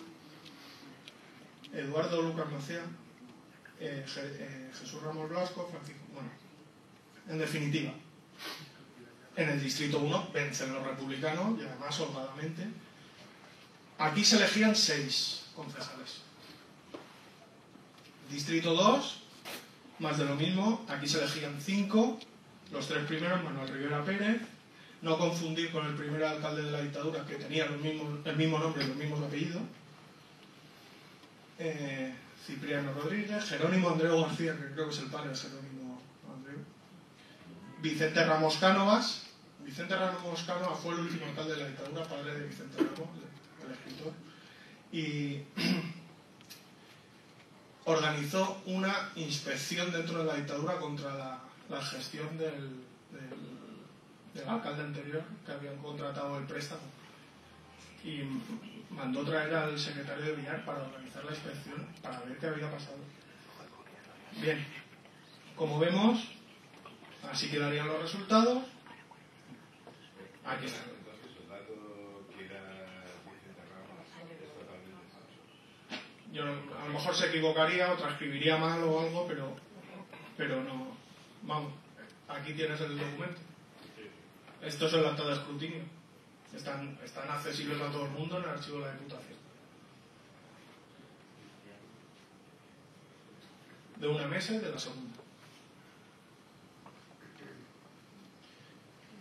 Eduardo Lucas Macea, Jesús Ramos Blasco, Francisco. Bueno, en definitiva, en el distrito 1 vencen los republicanos, y además holgadamente. Aquí se elegían 6 concejales. Distrito 2, más de lo mismo, aquí se elegían 5, los 3 primeros, Manuel Rivera Pérez, no confundir con el primer alcalde de la dictadura, que tenía el mismo nombre y los mismos apellidos, Cipriano Rodríguez, Jerónimo Andreu García, que creo que es el padre de Jerónimo Andreu, Vicente Ramos Cánovas. Vicente Ramos Cánovas fue el último alcalde de la dictadura, padre de Vicente Ramos, el escritor, y organizó una inspección dentro de la dictadura contra la gestión del alcalde anterior, que habían contratado el préstamo, y mandó traer al secretario de Villar para organizar la inspección, para ver qué había pasado. Bien, como vemos, así quedarían los resultados. Aquí está. Yo a lo mejor se equivocaría o transcribiría mal o algo, pero no. Vamos, aquí tienes el documento. Esto es el acta de escrutinio. Están accesibles a todo el mundo en el archivo de la Diputación. De una mesa y de la segunda.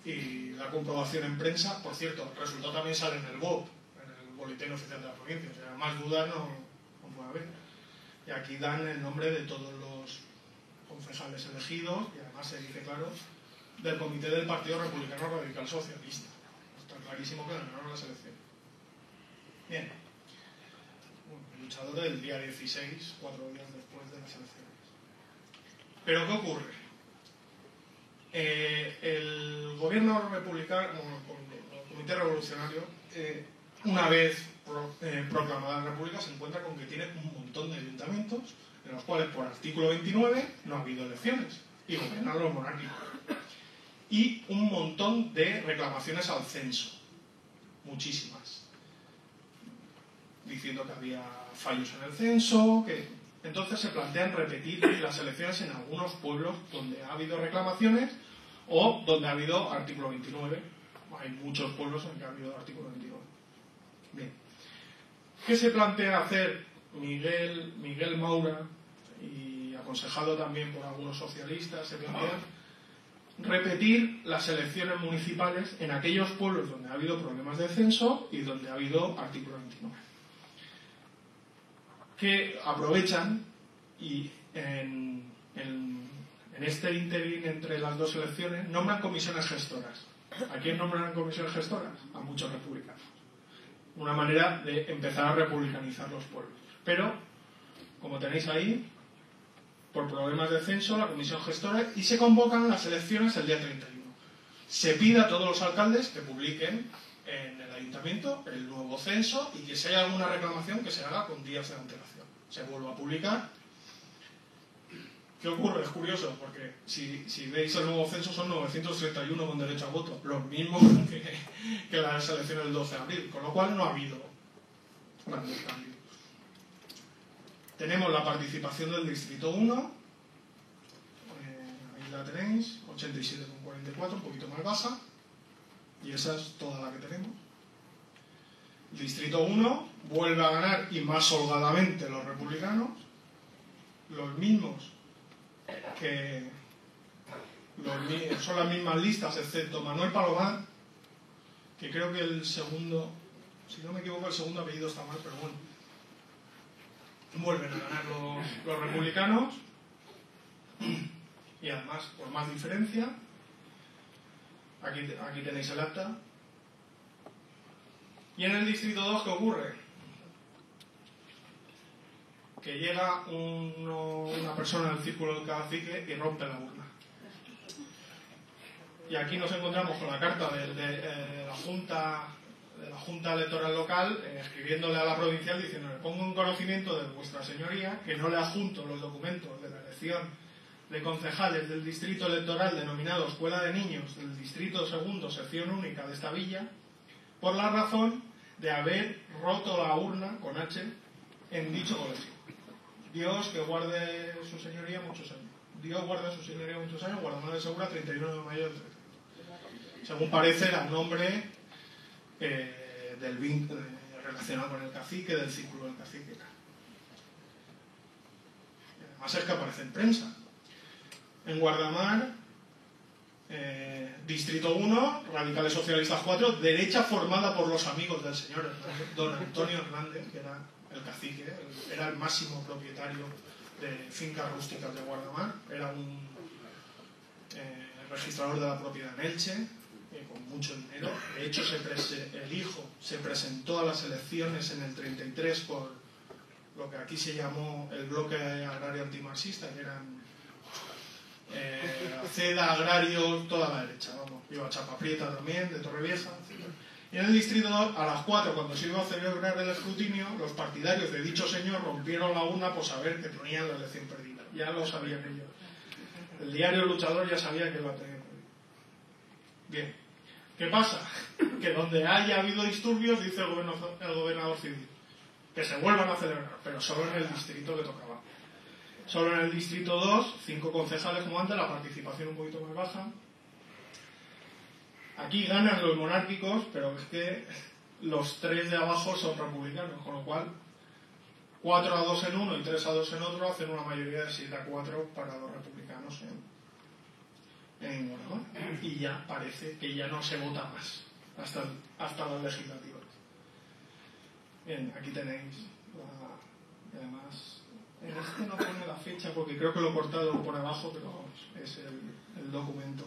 Y la comprobación en prensa, por cierto, el resultado también sale en el BOP, en el Boletín boletín oficial de la provincia. O sea, más dudas no puede haber. Y aquí dan el nombre de todos los concejales elegidos, y además se dice claro, del comité del Partido Republicano Radical Socialista. Está clarísimo que ganaron las elecciones. Bien. El luchador del día 16, 4 días después de las elecciones. ¿Pero qué ocurre? El gobierno republicano, el comité revolucionario, una vez proclamada la república, se encuentra con que tiene un montón de ayuntamientos en los cuales por artículo 29 no ha habido elecciones y gobiernan los monárquicos, y un montón de reclamaciones al censo, muchísimas, diciendo que había fallos en el censo, entonces se plantean repetir las elecciones en algunos pueblos donde ha habido reclamaciones o donde ha habido artículo 29. Hay muchos pueblos en que ha habido artículo 29. Bien. ¿Qué se plantea hacer Miguel Maura, y aconsejado también por algunos socialistas? Se plantea repetir las elecciones municipales en aquellos pueblos donde ha habido problemas de censo y donde ha habido artículo 29. Que aprovechan y en este interín entre las dos elecciones nombran comisiones gestoras. ¿A quién nombran comisiones gestoras? A muchos republicanos. Una manera de empezar a republicanizar los pueblos. Pero, como tenéis ahí, por problemas de censo, la comisión gestora, y se convocan las elecciones el día 31. Se pide a todos los alcaldes que publiquen en el ayuntamiento el nuevo censo y que si hay alguna reclamación que se haga con días de antelación. Se vuelve a publicar. ¿Qué ocurre? Es curioso, porque si veis el nuevo censo son 931 con derecho a voto, los mismos que las elecciones del 12 de abril, con lo cual no ha habido grandes cambios. Tenemos la participación del Distrito 1, ahí la tenéis, 87,44, un poquito más baja, y esa es toda la que tenemos. El Distrito 1 vuelve a ganar, y más holgadamente, los republicanos, los mismos son las mismas listas, excepto Manuel Palomar, que creo que el segundo, si no me equivoco, el segundo apellido está mal, pero bueno, vuelven a ganar los republicanos, y además por más diferencia. Aquí tenéis el acta. Y en el Distrito 2, ¿qué ocurre? Que llega una persona del círculo del cacique y rompe la urna. Y aquí nos encontramos con la carta de la Junta Electoral Local, escribiéndole a la provincial diciéndole: pongo en conocimiento de vuestra señoría que no le adjunto los documentos de la elección de concejales del distrito electoral denominado Escuela de Niños del Distrito Segundo, sección única de esta villa, por la razón de haber roto la urna con H en dicho colegio. Dios que guarde su señoría muchos años. Dios guarda su señoría muchos años, Guardamar de Segura, 31 de mayo del 13. Según parece, era el nombre del vínculo relacionado con el cacique, del círculo del cacique. Además es que aparece en prensa. En Guardamar, Distrito 1, Radicales Socialistas 4, derecha formada por los amigos del señor don Antonio Hernández, que era el cacique, era el máximo propietario de fincas rústicas de Guardamar, era un registrador de la propiedad en Elche, con mucho dinero. De hecho, el hijo se presentó a las elecciones en el 33 por lo que aquí se llamó el bloque agrario antimarxista, que eran Ceda, Agrario, toda la derecha, vamos. Iba Chapaprieta también, de Torrevieja, etc. Y en el Distrito 2, a las 4, cuando se iba a celebrar el escrutinio, los partidarios de dicho señor rompieron la urna por saber que tenían la elección perdida. Ya lo sabían ellos. El diario El Luchador ya sabía que lo tenían perdido. Bien. ¿Qué pasa? Que donde haya habido disturbios, dice el gobernador civil, que se vuelvan a celebrar, pero solo en el distrito que tocaba. Solo en el Distrito 2, 5 concejales como antes, la participación un poquito más baja. Aquí ganan los monárquicos, pero es que los 3 de abajo son republicanos, con lo cual 4-2 en uno y 3-2 en otro hacen una mayoría de 7-4 para los republicanos en Guardamar. Y ya parece que ya no se vota más hasta las legislativas. Bien, aquí tenéis además, en este no pone la fecha porque creo que lo he cortado por abajo, pero es el documento.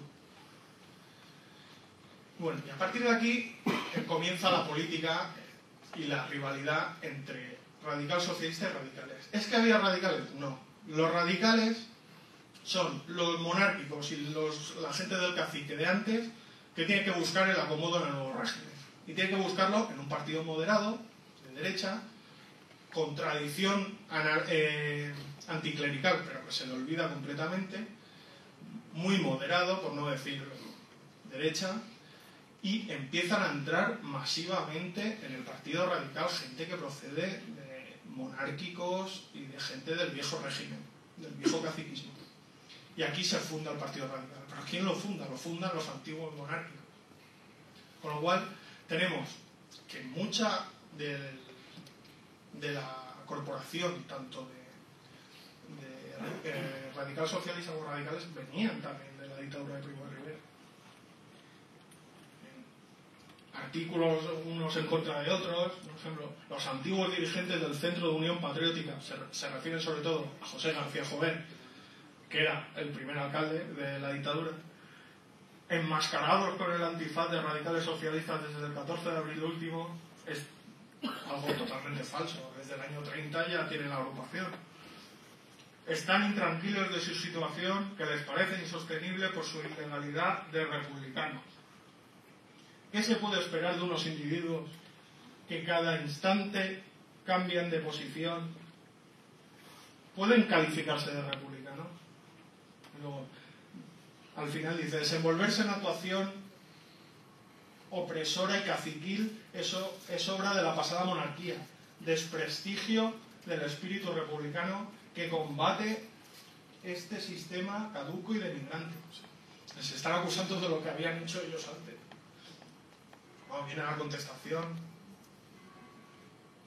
Bueno, y a partir de aquí comienza la política y la rivalidad entre radical socialista y radicales. ¿Es que había radicales? No. Los radicales son los monárquicos y la gente del cacique de antes que tienen que buscar el acomodo en el nuevo régimen. Y tienen que buscarlo en un partido moderado, de derecha, con tradición anticlerical, pero que se le olvida completamente, muy moderado, por no decir derecha, y empiezan a entrar masivamente en el partido radical gente que procede de monárquicos y de gente del viejo régimen, del viejo caciquismo. Y aquí se funda el partido radical. ¿Pero quién lo funda? Lo fundan los antiguos monárquicos. Con lo cual, tenemos que mucha de la corporación, tanto de radical socialista como radicales, venían también de la dictadura de Primo de Rivera. Artículos unos en contra de otros, por ejemplo, los antiguos dirigentes del Centro de Unión Patriótica, se refieren sobre todo a José García Jover, que era el primer alcalde de la dictadura, enmascarados con el antifaz de radicales socialistas desde el 14 de abril último, es algo totalmente falso. Desde el año 30 ya tienen la agrupación. Están intranquilos de su situación, que les parece insostenible por su ilegalidad de republicanos. ¿Qué se puede esperar de unos individuos que cada instante cambian de posición? Pueden calificarse de republicanos. Luego, al final dice, desenvolverse en actuación opresora y caciquil, eso es obra de la pasada monarquía, desprestigio del espíritu republicano que combate este sistema caduco y denigrante. Les están acusando de lo que habían hecho ellos antes. Bueno, viene la contestación.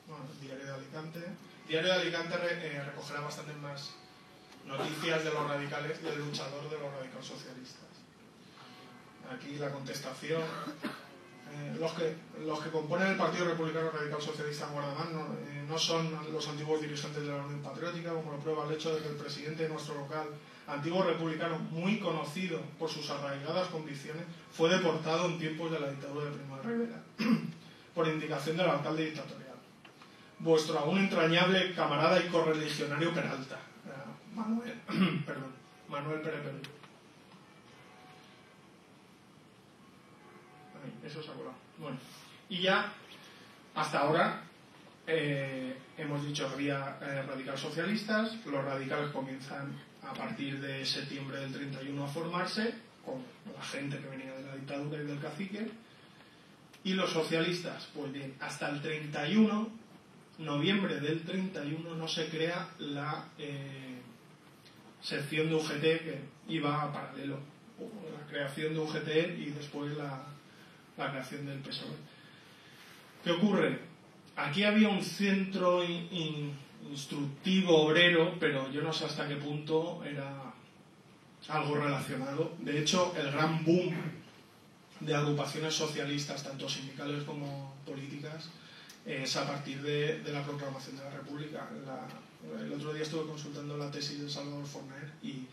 Bueno, el Diario de Alicante. El Diario de Alicante recogerá bastantes más noticias de los radicales, del luchador de los radicales socialistas. Aquí la contestación. Los que componen el Partido Republicano Radical Socialista en Guardamar no son los antiguos dirigentes de la Unión Patriótica, como lo prueba el hecho de que el presidente de nuestro local, antiguo republicano muy conocido por sus arraigadas convicciones, fue deportado en tiempos de la dictadura de Primo de Rivera por indicación del alcalde dictatorial. Vuestro aún entrañable camarada y correligionario Peralta, Manuel Pérez Perú. Eso se ha colado. Bueno, y ya hasta ahora hemos dicho había radicales socialistas. Los radicales comienzan a partir de septiembre del 31 a formarse con la gente que venía de la dictadura y del cacique, y los socialistas, pues bien, hasta el 31, noviembre del 31, no se crea la sección de UGT, que iba a paralelo, la creación de UGT y después la creación del PSOE. ¿Qué ocurre? Aquí había un centro instructivo obrero, pero yo no sé hasta qué punto era algo relacionado. De hecho, el gran boom de agrupaciones socialistas, tanto sindicales como políticas, es a partir de la proclamación de la República. El otro día estuve consultando la tesis de Salvador Forner y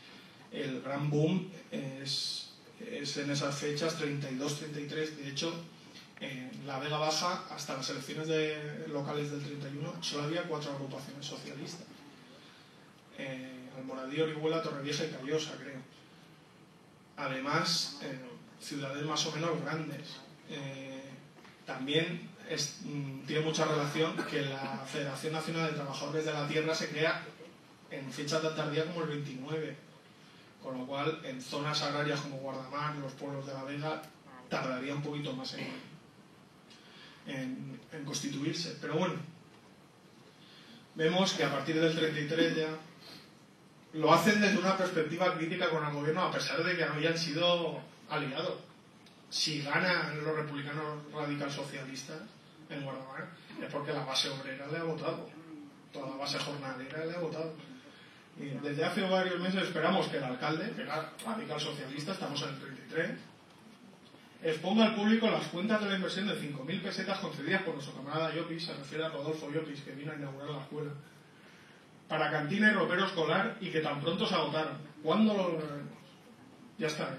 el gran boom es en esas fechas, 32-33. De hecho, en la Vega Baja, hasta las elecciones locales del 31, solo había 4 agrupaciones socialistas. Almoradí, Orihuela, Torrevieja y Callosa, creo. Además, ciudades más o menos grandes. También tiene mucha relación que la Federación Nacional de Trabajadores de la Tierra se crea en fecha tan tardía como el 29. Con lo cual, en zonas agrarias como Guardamar, los pueblos de la Vega, tardaría un poquito más en constituirse. Pero bueno, vemos que a partir del 33 ya lo hacen desde una perspectiva crítica con el gobierno, a pesar de que habían sido aliados. Si ganan los republicanos radical socialistas en Guardamar, es porque la base obrera le ha votado, toda la base jornalera le ha votado. Y desde hace varios meses esperamos que el alcalde, que era radical socialista, estamos en el 33, exponga al público las cuentas de la inversión de 5.000 pesetas concedidas por nuestro camarada Llopis, se refiere a Rodolfo Llopis, que vino a inaugurar la escuela, para cantina y ropero escolar y que tan pronto se agotaron. ¿Cuándo lo lograremos? Ya está.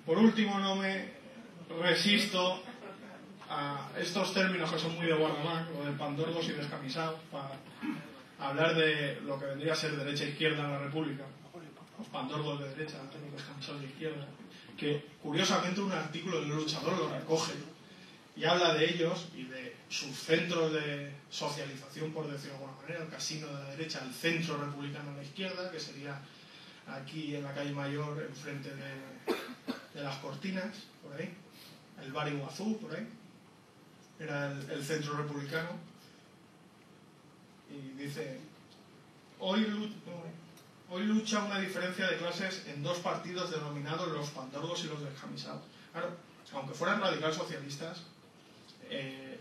Por último, no me resisto a estos términos que son muy de Guardamar, lo de pandorgos y descamisados, para hablar de lo que vendría a ser derecha e izquierda en la República. Los pandorgos de derecha, los descamisados de izquierda. Que curiosamente un artículo del Luchador lo recoge y habla de ellos y de sus centros de socialización, por decirlo de alguna manera, el casino de la derecha, el centro republicano de la izquierda, que sería aquí en la calle Mayor, enfrente de las Cortinas, por ahí, el Bar Iguazú, por ahí, era el centro republicano, y dice, hoy lucha una diferencia de clases en dos partidos denominados los pandorgos y los descamisados. Claro, aunque fueran radical socialistas,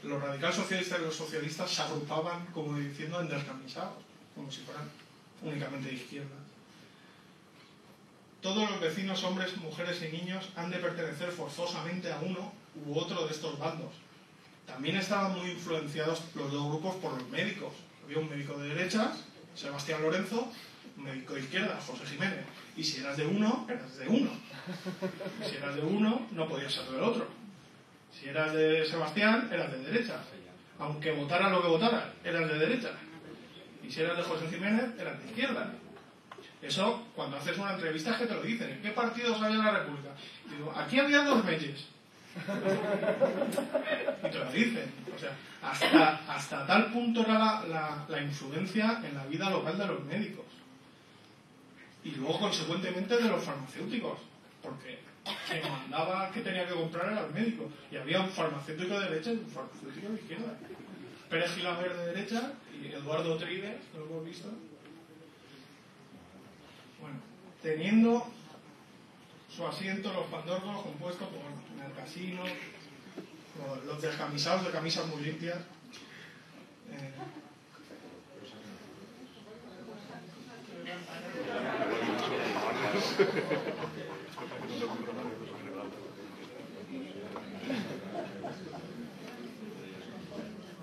los radical socialistas y los socialistas se agrupaban, como diciendo, en descamisados, como si fueran únicamente de izquierda. Todos los vecinos, hombres, mujeres y niños, han de pertenecer forzosamente a uno u otro de estos bandos. También estaban muy influenciados los dos grupos por los médicos. Había un médico de derechas, Sebastián Lorenzo, un médico de izquierda, José Jiménez. Y si eras de uno, eras de uno. Y si eras de uno, no podías ser del otro. Si eras de Sebastián, eras de derecha. Aunque votaras lo que votaras, eras de derecha. Y si eras de José Jiménez, eras de izquierda. Eso, cuando haces una entrevista, es que te lo dicen. ¿En qué partidos había en la República? Y digo, aquí había dos Meyes. Y te lo dicen. O sea, hasta tal punto era la influencia en la vida local de los médicos. Y luego, consecuentemente, de los farmacéuticos. Porque quien mandaba que tenía que comprar era el médico. Y había un farmacéutico de derecha y un farmacéutico de izquierda. Pérez Gilaver de derecha y Eduardo Trides, lo hemos visto. Bueno, teniendo su asiento los pandorgos compuestos por en el casino, los descamisados de camisas muy limpias.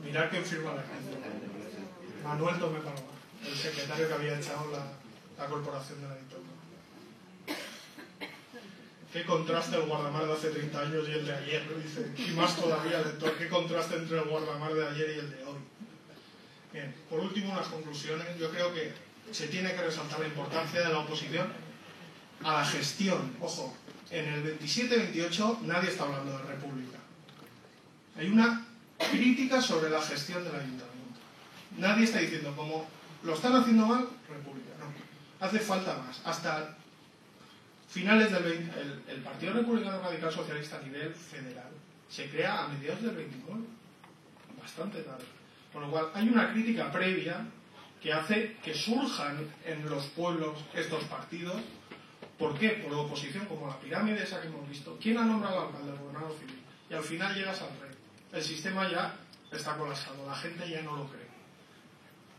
Mirad quién firma la gente. Manuel Tomé Paloma, el secretario que había echado la corporación de la dictadura. Qué contraste el Guardamar de hace 30 años y el de ayer, dice. Y más todavía, lector, qué contraste entre el Guardamar de ayer y el de hoy. Bien, por último, unas conclusiones. Yo creo que se tiene que resaltar la importancia de la oposición a la gestión. Ojo, en el 27-28 nadie está hablando de república. Hay una crítica sobre la gestión del ayuntamiento. Nadie está diciendo, como lo están haciendo mal, república. No, hace falta más. Hasta finales del 20, el Partido Republicano Radical Socialista a nivel federal se crea a mediados del 29, bastante tarde. Con lo cual hay una crítica previa que hace que surjan en los pueblos estos partidos. ¿Por qué? Por oposición, como la pirámide esa que hemos visto. ¿Quién ha nombrado al alcalde? El gobernador civil. Y al final llegas al rey. El sistema ya está colapsado, la gente ya no lo cree.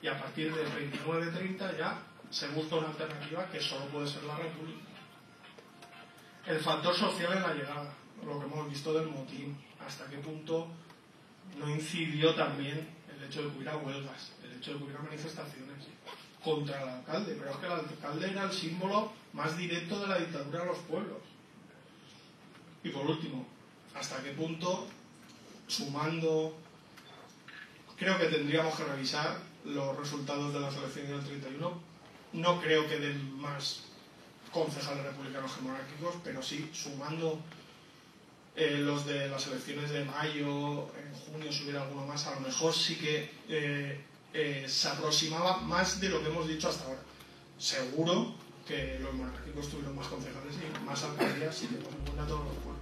Y a partir del 29-30 ya se busca una alternativa que solo puede ser la república. El factor social en la llegada, lo que hemos visto del motín, hasta qué punto no incidió también el hecho de que hubiera huelgas, el hecho de que hubiera manifestaciones contra el alcalde, pero es que el alcalde era el símbolo más directo de la dictadura de los pueblos. Y por último, hasta qué punto, sumando, creo que tendríamos que revisar los resultados de las elecciones del 31. No creo que den más concejales republicanos que monárquicos, pero sí, sumando los de las elecciones de mayo, en junio, si hubiera alguno más, a lo mejor sí que se aproximaba más de lo que hemos dicho hasta ahora. Seguro que los monárquicos tuvieron más concejales y más alcaldías, si tenemos en cuenta todos los pueblos.